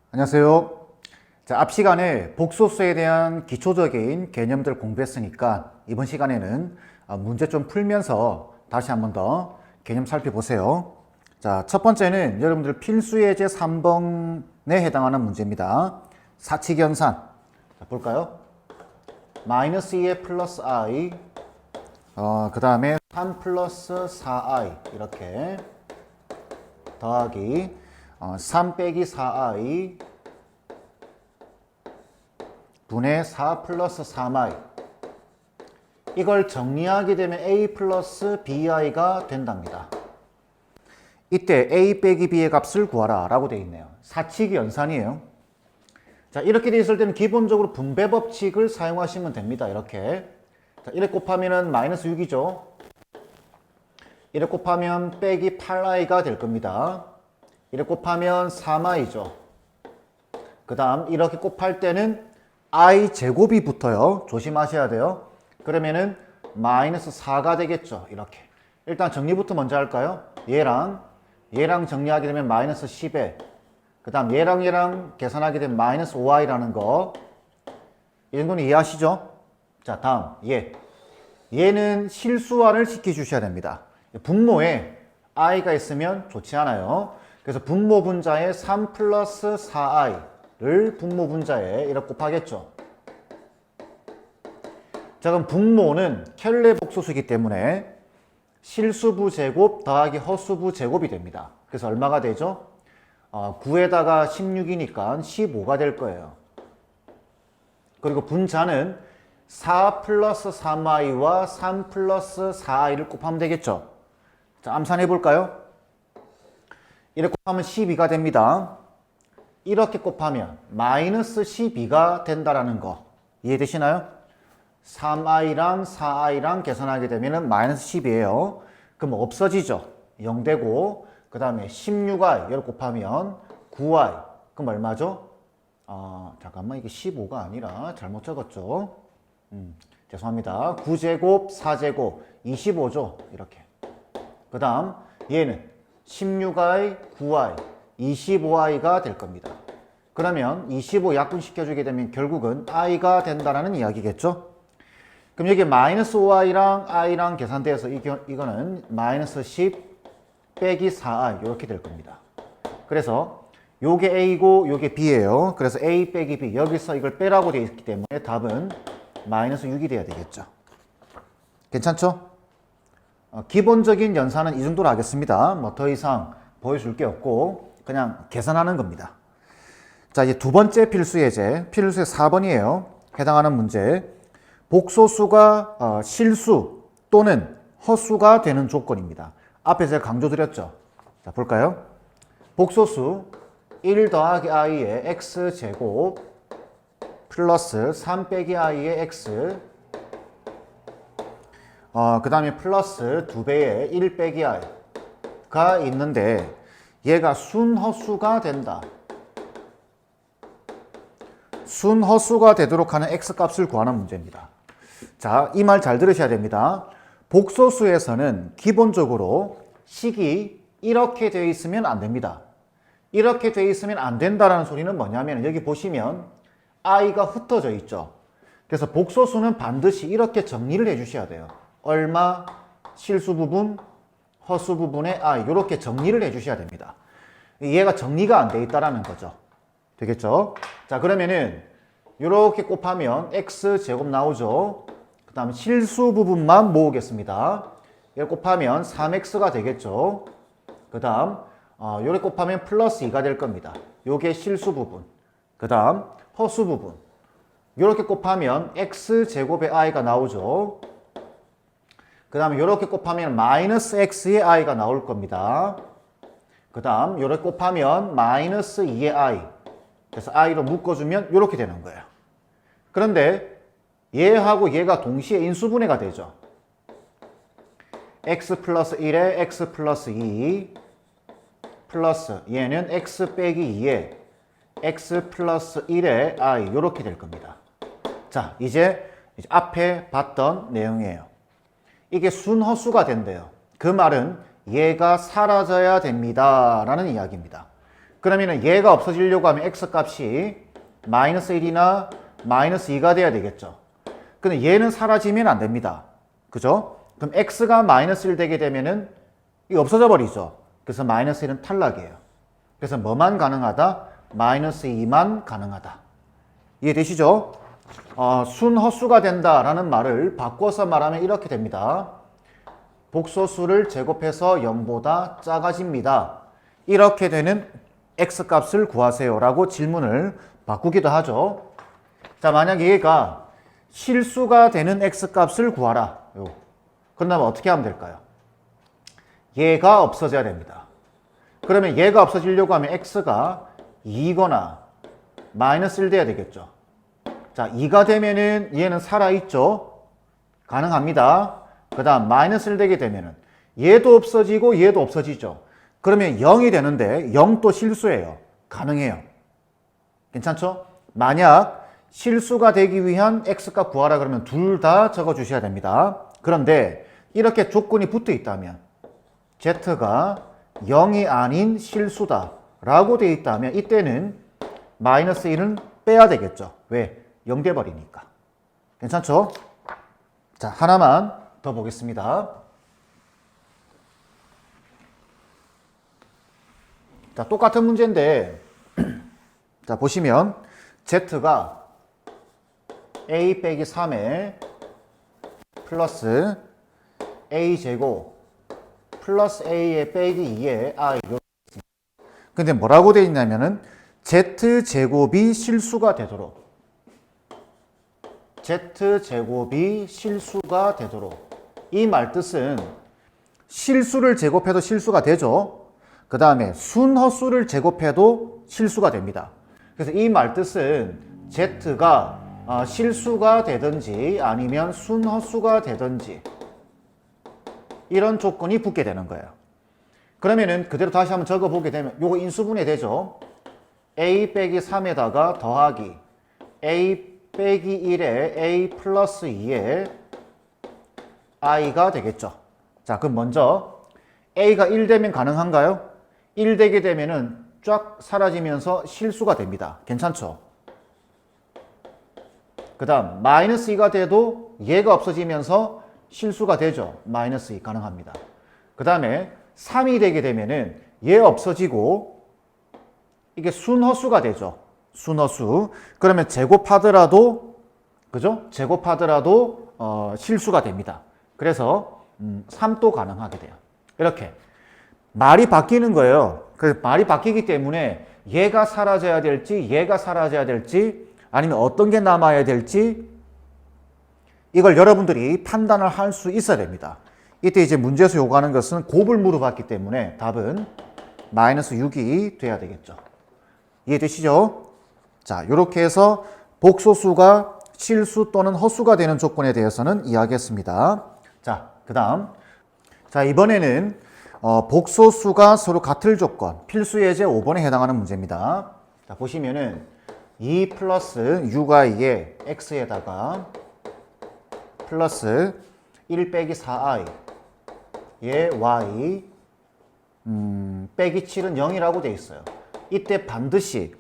안녕하세요. 자, 앞 시간에 복소수에 대한 기초적인 개념들 공부했으니까 이번 시간에는 문제 좀 풀면서 다시 한번 더 개념 살펴보세요. 자, 첫 번째는 여러분들 필수예제 3번에 해당하는 문제입니다. 사칙연산. 자, 볼까요? 마이너스 2에 플러스 i, 그 다음에 3 플러스 4i 이렇게 더하기 3 빼기 4i 분의 4 플러스 3i. 이걸 정리하게 되면 a 플러스 bi가 된답니다. 이때 a 빼기 b의 값을 구하라 라고 되어 있네요. 사칙이 연산이에요. 자, 이렇게 되어 있을 때는 기본적으로 분배 법칙을 사용하시면 됩니다. 이렇게. 자, 1에 곱하면 마이너스 6이죠. 1에 곱하면 빼기 8i가 될 겁니다. 1에 곱하면 3i죠. 그 다음 이렇게 곱할 때는 i 제곱이 붙어요. 조심하셔야 돼요. 그러면은 마이너스 4가 되겠죠. 이렇게. 일단 정리부터 먼저 할까요? 얘랑 정리하게 되면 마이너스 10에, 그 다음 얘랑 계산하게 되면 마이너스 5i라는 거. 이 정도는 이해하시죠? 자, 다음 얘는 실수화를 시켜주셔야 됩니다. 분모에 i가 있으면 좋지 않아요. 그래서 분모 분자에 3 플러스 4i를 분모 분자에 이렇게 곱하겠죠. 자, 그럼 분모는 켈레 복소수이기 때문에 실수부 제곱 더하기 허수부 제곱이 됩니다. 그래서 얼마가 되죠? 9에다가 16이니까 15가 될 거예요. 그리고 분자는 4 플러스 3i와 3 플러스 4i를 곱하면 되겠죠. 자, 암산해 볼까요? 이렇게 곱하면 12가 됩니다. 이렇게 곱하면 마이너스 12가 된다라는 거 이해되시나요? 3i랑 4i랑 계산하게 되면 마이너스 10이에요. 그럼 없어지죠. 0 되고, 그 다음에 16i 이렇게 곱하면 9i. 그럼 얼마죠? 잠깐만, 이게 15가 아니라 잘못 적었죠. 죄송합니다. 9제곱, 4제곱, 25죠. 이렇게. 그 다음 얘는 16i, 9i, 25i가 될 겁니다. 그러면 25 약분시켜주게 되면 결국은 i가 된다는 이야기겠죠. 그럼 여기 마이너스 5i랑 i랑 계산돼서 이거는 마이너스 10 빼기 4i 이렇게 될 겁니다. 그래서 요게 a고 요게 b예요. 그래서 a 빼기 b, 여기서 이걸 빼라고 되어 있기 때문에 답은 마이너스 6이 돼야 되겠죠. 괜찮죠? 기본적인 연산은 이 정도로 하겠습니다. 뭐 더 이상 보여줄 게 없고 그냥 계산하는 겁니다. 자, 이제 두 번째 필수예제, 필수예 4번이에요. 해당하는 문제. 복소수가 실수 또는 허수가 되는 조건입니다. 앞에 제가 강조드렸죠. 자, 볼까요? 복소수 1 더하기 i의 x제곱 플러스 3 빼기 i의 x, 그 다음에 플러스 2배의 1 빼기 i가 있는데 얘가 순허수가 된다. 순허수가 되도록 하는 x값을 구하는 문제입니다. 자, 이 말 잘 들으셔야 됩니다. 복소수에서는 기본적으로 식이 이렇게 되어 있으면 안 됩니다. 이렇게 되어 있으면 안 된다는 소리는 뭐냐면 여기 보시면 i가 흩어져 있죠. 그래서 복소수는 반드시 이렇게 정리를 해 주셔야 돼요. 얼마, 실수 부분, 허수 부분의 i 이렇게 정리를 해 주셔야 됩니다. 얘가 정리가 안 돼 있다라는 거죠. 되겠죠? 자, 그러면은 이렇게 곱하면 x제곱 나오죠. 그 다음 실수 부분만 모으겠습니다. 이렇게 곱하면 3x가 되겠죠. 그 다음 이렇게 곱하면 플러스 2가 될 겁니다. 요게 실수 부분. 그 다음 허수 부분. 이렇게 곱하면 x제곱의 i가 나오죠. 그 다음에 이렇게 곱하면 마이너스 x의 i가 나올 겁니다. 그 다음 이렇게 곱하면 마이너스 2의 i. 그래서 i로 묶어주면 이렇게 되는 거예요. 그런데 얘하고 얘가 동시에 인수분해가 되죠. x 플러스 1에 x 플러스 2 플러스 얘는 x 빼기 2에 x 플러스 1에 i 이렇게 될 겁니다. 자, 이제 앞에 봤던 내용이에요. 이게 순허수가 된대요. 그 말은 얘가 사라져야 됩니다 라는 이야기입니다. 그러면은 얘가 없어지려고 하면 x 값이 마이너스 1이나 마이너스 2가 돼야 되겠죠. 근데 얘는 사라지면 안 됩니다. 그죠? 그럼 x가 마이너스 1 되게 되면은 이게 없어져 버리죠. 그래서 마이너스 1은 탈락이에요. 그래서 뭐만 가능하다? 마이너스 2만 가능하다. 이해되시죠? 순허수가 된다라는 말을 바꿔서 말하면 이렇게 됩니다. 복소수를 제곱해서 0보다 작아집니다. 이렇게 되는 x값을 구하세요 라고 질문을 바꾸기도 하죠. 자, 만약 얘가 실수가 되는 x값을 구하라. 그런다면 어떻게 하면 될까요? 얘가 없어져야 됩니다. 그러면 얘가 없어지려고 하면 x가 2거나 마이너스 1 돼야 되겠죠. 자, 2가 되면은 얘는 살아있죠. 가능합니다. 그 다음 마이너스 1 되게 되면은 얘도 없어지고 얘도 없어지죠. 그러면 0이 되는데 0도 실수예요. 가능해요. 괜찮죠? 만약 실수가 되기 위한 x값 구하라 그러면 둘 다 적어 주셔야 됩니다. 그런데 이렇게 조건이 붙어 있다면 z가 0이 아닌 실수다 라고 되어 있다면 이때는 마이너스 1은 빼야 되겠죠. 왜? 0 돼버리니까. 괜찮죠? 자, 하나만 더 보겠습니다. 자, 똑같은 문제인데 자, 보시면 z가 a 빼기 3에 플러스 a제곱 플러스 a에 빼기 2에 i. 근데 뭐라고 되어 있냐면은 z제곱이 실수가 되도록 z제곱이 실수가 되도록 이 말뜻은 실수를 제곱해도 실수가 되죠. 그 다음에 순허수를 제곱해도 실수가 됩니다. 그래서 이 말뜻은 z가 실수가 되든지 아니면 순허수가 되든지 이런 조건이 붙게 되는 거예요. 그러면은 그대로 다시 한번 적어보게 되면 요거 인수분해 되죠. a 빼기 3에다가 더하기 a 빼기 1에 a 플러스 2에 i가 되겠죠. 자, 그럼 먼저 a가 1 되면 가능한가요? 1 되게 되면은 쫙 사라지면서 실수가 됩니다. 괜찮죠? 그 다음 마이너스 2가 돼도 얘가 없어지면서 실수가 되죠. 마이너스 2 가능합니다. 그 다음에 3이 되게 되면은 얘 없어지고 이게 순허수가 되죠. 순허수. 그러면 제곱하더라도 그죠? 제곱하더라도 실수가 됩니다. 그래서 3도 가능하게 돼요. 이렇게 말이 바뀌는 거예요. 그래서 말이 바뀌기 때문에 얘가 사라져야 될지 얘가 사라져야 될지 아니면 어떤 게 남아야 될지 이걸 여러분들이 판단을 할 수 있어야 됩니다. 이때 이제 문제에서 요구하는 것은 곱을 물어봤기 때문에 답은 마이너스 6이 돼야 되겠죠. 이해되시죠? 자, 이렇게 해서 복소수가 실수 또는 허수가 되는 조건에 대해서는 이야기했습니다. 자, 그 다음. 자, 이번에는 복소수가 서로 같을 조건, 필수 예제 5번에 해당하는 문제입니다. 자, 보시면은 2 플러스 6i에 x에다가 플러스 1 빼기 4i 에 y 빼기 7은 0이라고 돼 있어요. 이때 반드시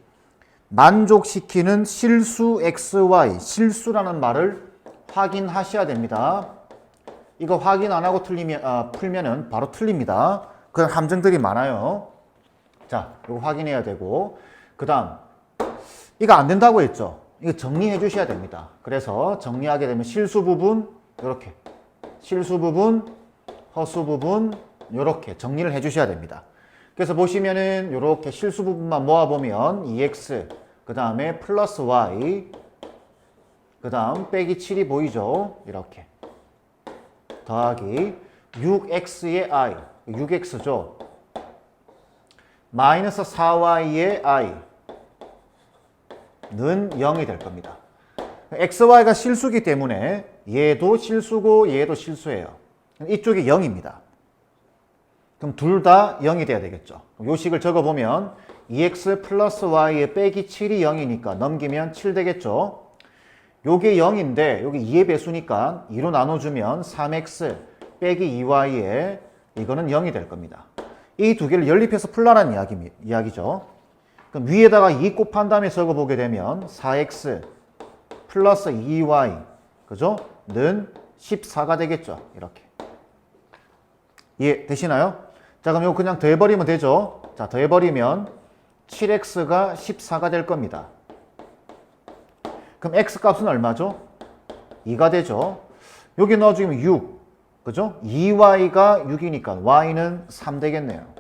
만족시키는 실수 xy, 실수라는 말을 확인하셔야 됩니다. 이거 확인 안 하고 풀면은 바로 틀립니다. 그런 함정들이 많아요. 자, 이거 확인해야 되고, 그 다음, 이거 안 된다고 했죠? 이거 정리해 주셔야 됩니다. 그래서 정리하게 되면 실수 부분, 이렇게. 실수 부분, 허수 부분, 이렇게 정리를 해 주셔야 됩니다. 그래서 보시면은 이렇게 실수 부분만 모아보면 2x, 그 다음에 플러스 y, 그 다음 빼기 7이 보이죠? 이렇게. 더하기 6x의 i, 6x죠. 마이너스 4y의 i는 0이 될 겁니다. xy가 실수기 때문에 얘도 실수고 얘도 실수예요. 이쪽이 0입니다. 그럼 둘 다 0이 돼야 되겠죠. 요 식을 적어보면 2x 플러스 y의 빼기 7이 0이니까 넘기면 7 되겠죠. 요게 0인데 여기 2의 배수니까 2로 나눠주면 3x 빼기 2y에 이거는 0이 될 겁니다. 이 두 개를 연립해서 풀라는 이야기죠. 그럼 위에다가 2 곱한 다음에 적어보게 되면 4x 플러스 2y 그죠? 는 14가 되겠죠. 이렇게. 이해 되시나요? 자, 그럼 이거 그냥 더해버리면 되죠. 자, 더해버리면 7x가 14가 될 겁니다. 그럼 x 값은 얼마죠? 2가 되죠. 여기 넣어주면 6. 그죠? 2y가 6이니까 y는 3 되겠네요.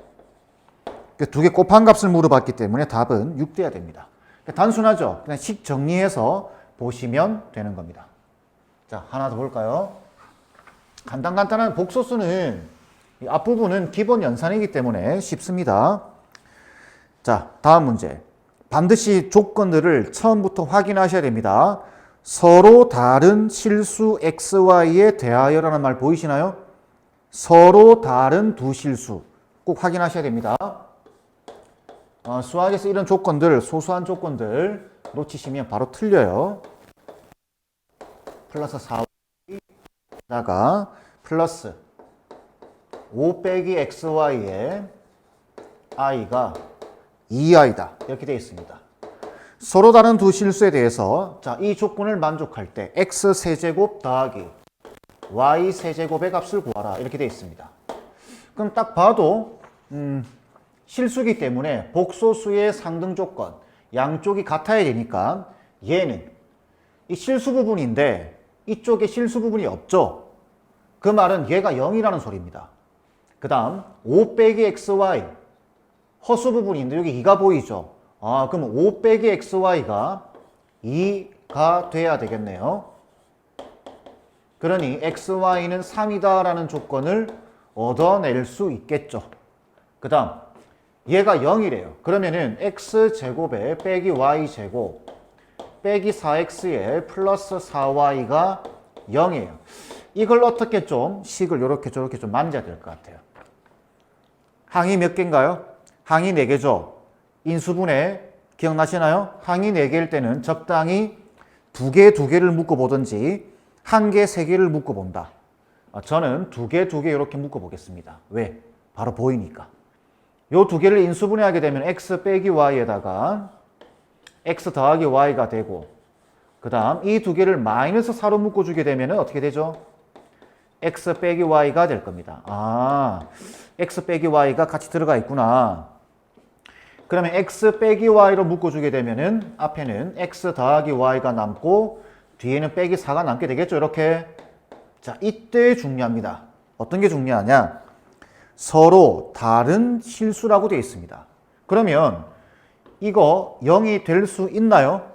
두 개 곱한 값을 물어봤기 때문에 답은 6 돼야 됩니다. 단순하죠? 그냥 식 정리해서 보시면 되는 겁니다. 자, 하나 더 볼까요? 간단한 복소수는 이 앞부분은 기본 연산이기 때문에 쉽습니다. 자, 다음 문제. 반드시 조건들을 처음부터 확인하셔야 됩니다. 서로 다른 실수 xy에 대하여라는 말 보이시나요? 서로 다른 두 실수 꼭 확인하셔야 됩니다. 수학에서 이런 조건들, 소소한 조건들 놓치시면 바로 틀려요. 플러스 4y다가 플러스 5 빼기 xy에 i가 2i다. 이렇게 되어 있습니다. 서로 다른 두 실수에 대해서 자, 이 조건을 만족할 때 x 세제곱 더하기 y 세제곱의 값을 구하라. 이렇게 되어 있습니다. 그럼 딱 봐도 실수기 때문에 복소수의 상등 조건 양쪽이 같아야 되니까 얘는 이 실수 부분인데 이쪽에 실수 부분이 없죠. 그 말은 얘가 0이라는 소리입니다. 그 다음 5 빼기 xy 허수 부분인데 여기 2가 보이죠. 그럼 5 빼기 xy가 2가 돼야 되겠네요. 그러니 xy는 3이다 라는 조건을 얻어낼 수 있겠죠. 그 다음 얘가 0이래요. 그러면은 x제곱에 빼기 y제곱 빼기 4x에 플러스 4y가 0이에요. 이걸 어떻게 좀 식을 요렇게 저렇게 좀 만져야 될 것 같아요. 항이 몇 개인가요? 항이 4개죠. 인수분해 기억나시나요? 항이 4개일 때는 적당히 2개를 묶어보든지 1개, 3개를 묶어본다. 저는 2개 이렇게 묶어보겠습니다. 왜? 바로 보이니까. 요 2개를 인수분해하게 되면 x 빼기 y에다가 x 더하기 y가 되고 그 다음 이 2개를 마이너스 4로 묶어주게 되면 어떻게 되죠? x 빼기 y가 될 겁니다. x 빼기 y가 같이 들어가 있구나. 그러면 x 빼기 y로 묶어주게 되면은 앞에는 x 더하기 y가 남고 뒤에는 빼기 4가 남게 되겠죠. 이렇게. 자, 이때 중요합니다. 어떤 게 중요하냐? 서로 다른 실수라고 되어 있습니다. 그러면 이거 0이 될 수 있나요?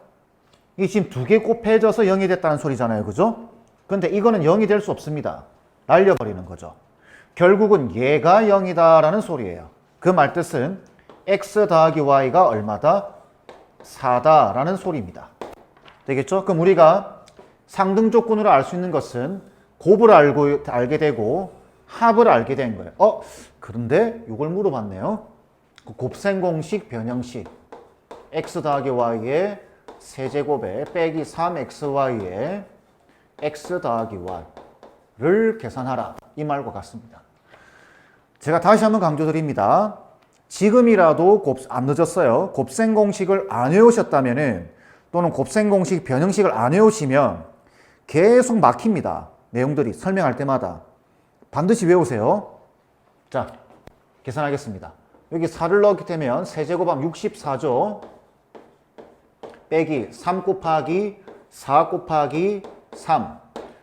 이게 지금 2개 곱해져서 0이 됐다는 소리잖아요. 그죠? 근데 이거는 0이 될 수 없습니다. 날려버리는 거죠. 결국은 얘가 0이다라는 소리예요. 그 말뜻은 x 더하기 y가 얼마다? 4다라는 소리입니다. 되겠죠? 그럼 우리가 상등 조건으로 알 수 있는 것은 곱을 알게 되고 합을 알게 된 거예요. 그런데 이걸 물어봤네요. 곱셈 공식, 변형식. x 더하기 y의 세제곱에 빼기 3xy에 x 더하기 y를 계산하라. 이 말과 같습니다. 제가 다시 한번 강조드립니다. 지금이라도 안 늦었어요. 곱셈 공식을 안 외우셨다면은 또는 곱셈 공식, 변형식을 안 외우시면 계속 막힙니다. 내용들이 설명할 때마다. 반드시 외우세요. 자, 계산하겠습니다. 여기 4를 넣게 되면 세제곱하면 64죠. 빼기 3 곱하기 4 곱하기 3.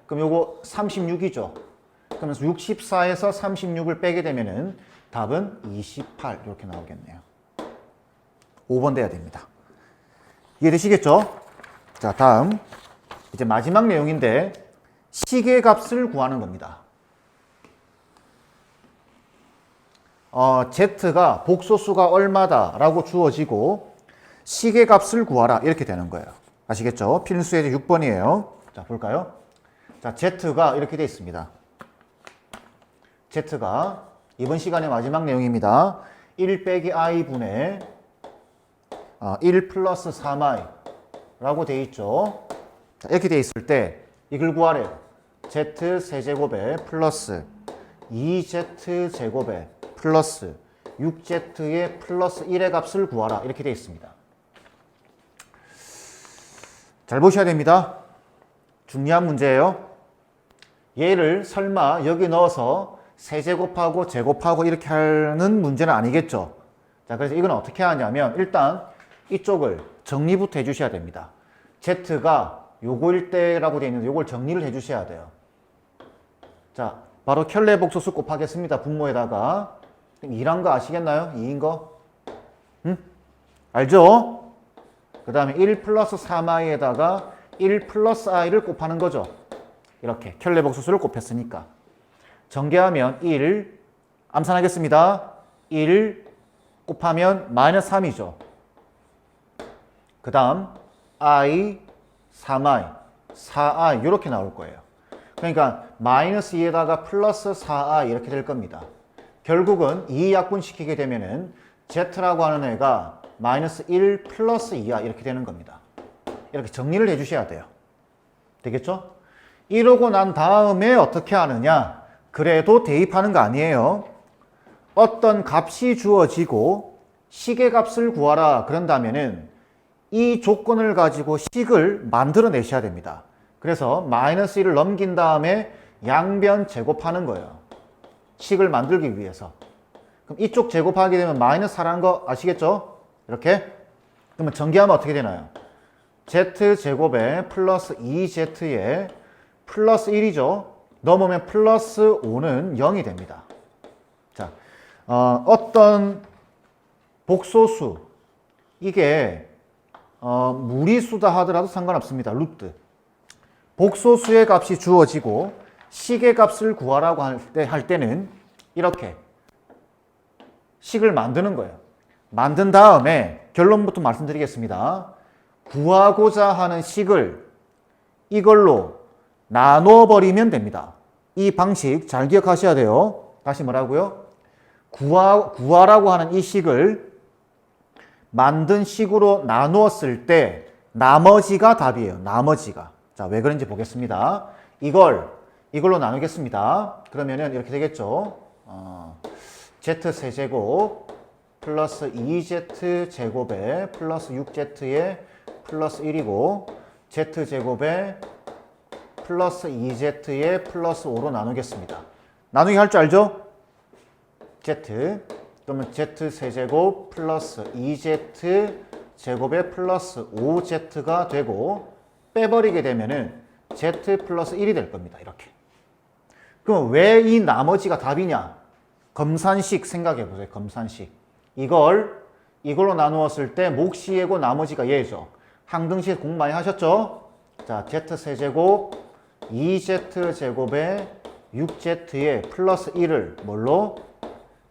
그럼 요거 36이죠. 그러면서 64에서 36을 빼게 되면은 답은 28 이렇게 나오겠네요. 5번 돼야 됩니다. 이해되시겠죠? 자, 다음 이제 마지막 내용인데 시계값을 구하는 겁니다. z가 복소수가 얼마다 라고 주어지고 시계값을 구하라 이렇게 되는 거예요. 아시겠죠? 필수의 6번이에요. 자, 볼까요? 자, z가 이렇게 되어 있습니다. z가 이번 시간의 마지막 내용입니다. 1 빼기 i분의 1 플러스 3i 라고 되어 있죠. 자, 이렇게 되어 있을 때 이걸 구하래요. z 세제곱에 플러스 2z 제곱에 플러스 6z의 플러스 1의 값을 구하라. 이렇게 되어 있습니다. 잘 보셔야 됩니다. 중요한 문제예요. 얘를 설마 여기 넣어서 세제곱하고 제곱하고 이렇게 하는 문제는 아니겠죠. 자, 그래서 이건 어떻게 하냐면 일단 이쪽을 정리부터 해주셔야 됩니다. z가 요거일 때라고 되어 있는데 요걸 정리를 해주셔야 돼요. 자, 바로 켤레 복소수 곱하겠습니다. 분모에다가 2란 거 아시겠나요? 2인 거? 응? 알죠? 그 다음에 1 플러스 3i에다가 1 플러스 i를 곱하는 거죠. 이렇게 켤레 복소수를 곱했으니까 전개하면 1 암산하겠습니다. 1 곱하면 마이너스 3이죠. 그 다음 i 3i 4i 이렇게 나올 거예요. 그러니까 마이너스 2에다가 플러스 4i 이렇게 될 겁니다. 결국은 2 약분시키게 되면은 z라고 하는 애가 마이너스 1 플러스 2i 이렇게 되는 겁니다. 이렇게 정리를 해주셔야 돼요. 되겠죠? 이러고 난 다음에 어떻게 하느냐? 그래도 대입하는 거 아니에요. 어떤 값이 주어지고 식의 값을 구하라 그런다면은 이 조건을 가지고 식을 만들어 내셔야 됩니다. 그래서 마이너스 1을 넘긴 다음에 양변 제곱하는 거예요. 식을 만들기 위해서. 그럼 이쪽 제곱하게 되면 마이너스 4라는 거 아시겠죠? 이렇게. 그러면 전개하면 어떻게 되나요? z제곱에 플러스 2z에 플러스 1이죠. 넘으면 플러스 5는 0이 됩니다. 자, 어떤 복소수, 이게 무리수다 하더라도 상관없습니다. 루트. 복소수의 값이 주어지고 식의 값을 구하라고 할 때는 이렇게 식을 만드는 거예요. 만든 다음에 결론부터 말씀드리겠습니다. 구하고자 하는 식을 이걸로 나눠버리면 됩니다. 이 방식 잘 기억하셔야 돼요. 다시 뭐라고요? 구하라고 하는 이 식을 만든 식으로 나누었을 때 나머지가 답이에요. 나머지가. 자, 왜 그런지 보겠습니다. 이걸로 나누겠습니다. 그러면은 이렇게 되겠죠. z 플러스 2z 플러스 6z에 플러스 1이고 z제곱에 플러스 2z에 플러스 5로 나누겠습니다. 나누기 할 줄 알죠? z 그러면 z세제곱 플러스 2z 제곱에 플러스 5z가 되고 빼버리게 되면은 z 플러스 1이 될 겁니다. 이렇게. 그럼 왜 이 나머지가 답이냐? 검산식 생각해 보세요. 검산식. 이걸로 나누었을 때 몫이 얘고 나머지가 얘죠. 항등식 공부 많이 하셨죠? 자, z세제곱 2z 제곱에 6z에 플러스 1을 뭘로?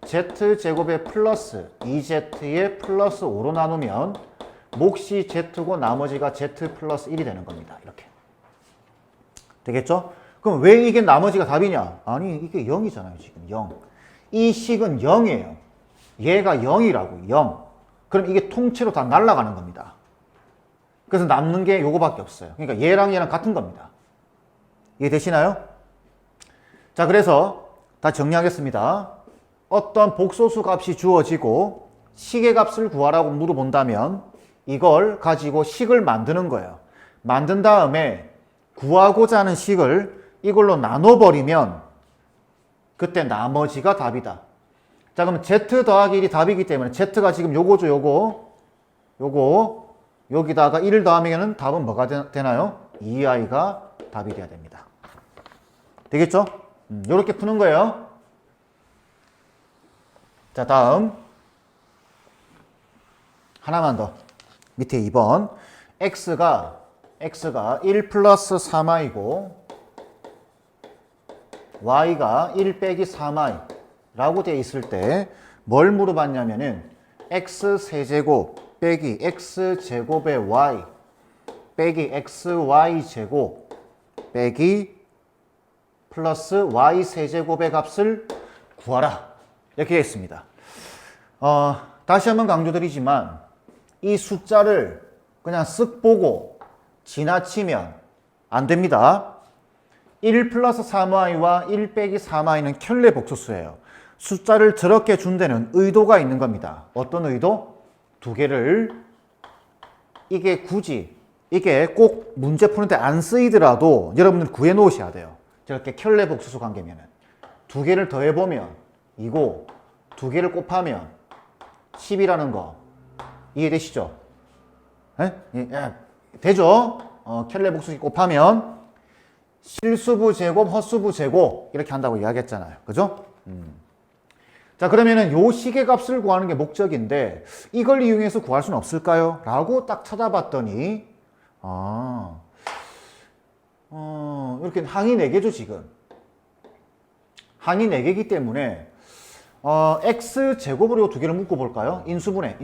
z제곱에 플러스 2z에 플러스 5로 나누면 몫이 z고 나머지가 z 플러스 1이 되는 겁니다. 이렇게. 되겠죠? 그럼 왜 이게 나머지가 답이냐? 아니, 이게 0이잖아요. 지금 0. 이 식은 0이에요. 얘가 0이라고. 0. 그럼 이게 통째로 다 날아가는 겁니다. 그래서 남는 게 요거밖에 없어요. 그러니까 얘랑 얘랑 같은 겁니다. 이해되시나요? 자, 그래서 다 정리하겠습니다. 어떤 복소수 값이 주어지고 식의 값을 구하라고 물어본다면 이걸 가지고 식을 만드는 거예요. 만든 다음에 구하고자 하는 식을 이걸로 나눠버리면 그때 나머지가 답이다. 자, 그럼 z 더하기 1이 답이기 때문에 z가 지금 요거죠. 요거 여기다가 1을 더하면 답은 뭐가 되나요? 2i가 답이 돼야 됩니다. 되겠죠? 요렇게 푸는 거예요. 자, 다음 하나만 더. 밑에 2번 x가 1 플러스 3i고 y가 1 빼기 3i 라고 되어 있을 때 뭘 물어봤냐면은 x세제곱 빼기 x제곱의 y 빼기 xy제곱 빼기 플러스 y세제곱의 값을 구하라. 이렇게 되어 있습니다. 다시 한번 강조드리지만 이 숫자를 그냥 쓱 보고 지나치면 안 됩니다. 1 플러스 3i와 1 빼기 3i는 켤레 복소수예요. 숫자를 저렇게 준 데는 의도가 있는 겁니다. 어떤 의도? 두 개를 이게 굳이 이게 꼭 문제 푸는데 안 쓰이더라도 여러분들 구해 놓으셔야 돼요. 저렇게 켤레 복소수 관계면은 두 개를 더해보면 2고 두 개를 곱하면 10이라는 거 이해되시죠? 예? 예. 되죠? 켤레 복소수 곱하면 실수부 제곱, 헛수부 제곱 이렇게 한다고 이야기했잖아요. 그죠? 자, 그러면은 요 식의 값을 구하는 게 목적인데 이걸 이용해서 구할 수는 없을까요? 라고 딱 찾아봤더니 이렇게 항이 4개죠, 지금. 항이 4개이기 때문에 x제곱으로 두 개를 묶어볼까요? 인수분해.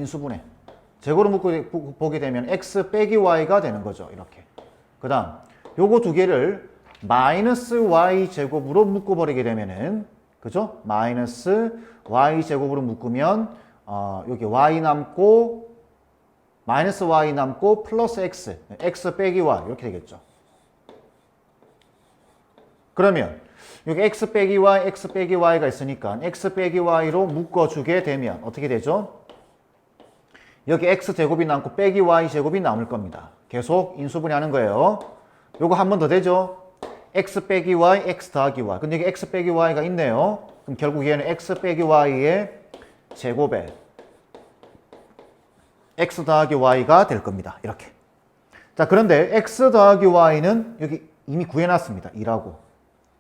제곱으로 묶어보게 되면 x 빼기 y가 되는 거죠, 이렇게. 그 다음 요거 두 개를 마이너스 y제곱으로 묶어버리게 되면은, 그죠? 마이너스 y제곱으로 묶으면 여기 y 남고 마이너스 y 남고 플러스 x 빼기 y 이렇게 되겠죠. 그러면 여기 x 빼기 y가 있으니까 x 빼기 y로 묶어주게 되면 어떻게 되죠? 여기 x제곱이 남고 빼기 y제곱이 남을 겁니다. 계속 인수분해하는 거예요. 요거 한 번 더 되죠? x 빼기 y, x 더하기 y. 근데 여기 x 빼기 y가 있네요. 그럼 결국 얘는 x 빼기 y의 제곱에 x 더하기 y가 될 겁니다. 이렇게. 자, 그런데 x 더하기 y는 여기 이미 구해놨습니다. 2라고.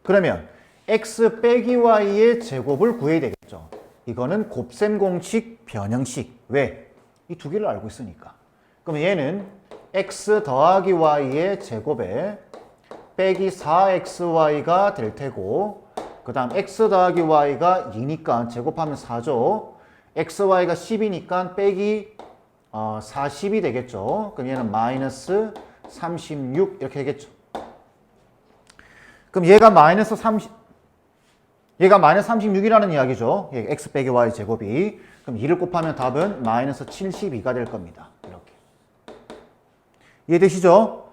그러면 x 빼기 y의 제곱을 구해야 되겠죠. 이거는 곱셈 공식, 변형식. 왜? 이 두 개를 알고 있으니까. 그러면 얘는 x 더하기 y의 제곱에 빼기 4xy가 될 테고, 그 다음 x 더하기 y가 2니까 제곱하면 4죠. xy가 10이니까 빼기 40이 되겠죠. 그럼 얘는 마이너스 36 이렇게 되겠죠. 그럼 얘가 마이너스 36이라는 이야기죠. x 빼기 y 제곱이. 그럼 2를 곱하면 답은 마이너스 72가 될 겁니다. 이렇게. 이해되시죠?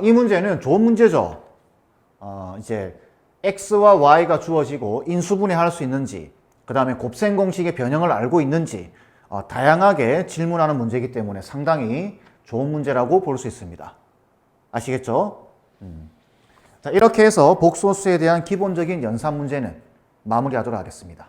이 문제는 좋은 문제죠. 이제 x와 y가 주어지고 인수분해할 수 있는지, 그 다음에 곱셈 공식의 변형을 알고 있는지 다양하게 질문하는 문제이기 때문에 상당히 좋은 문제라고 볼 수 있습니다. 아시겠죠? 자, 이렇게 해서 복소수에 대한 기본적인 연산 문제는 마무리하도록 하겠습니다.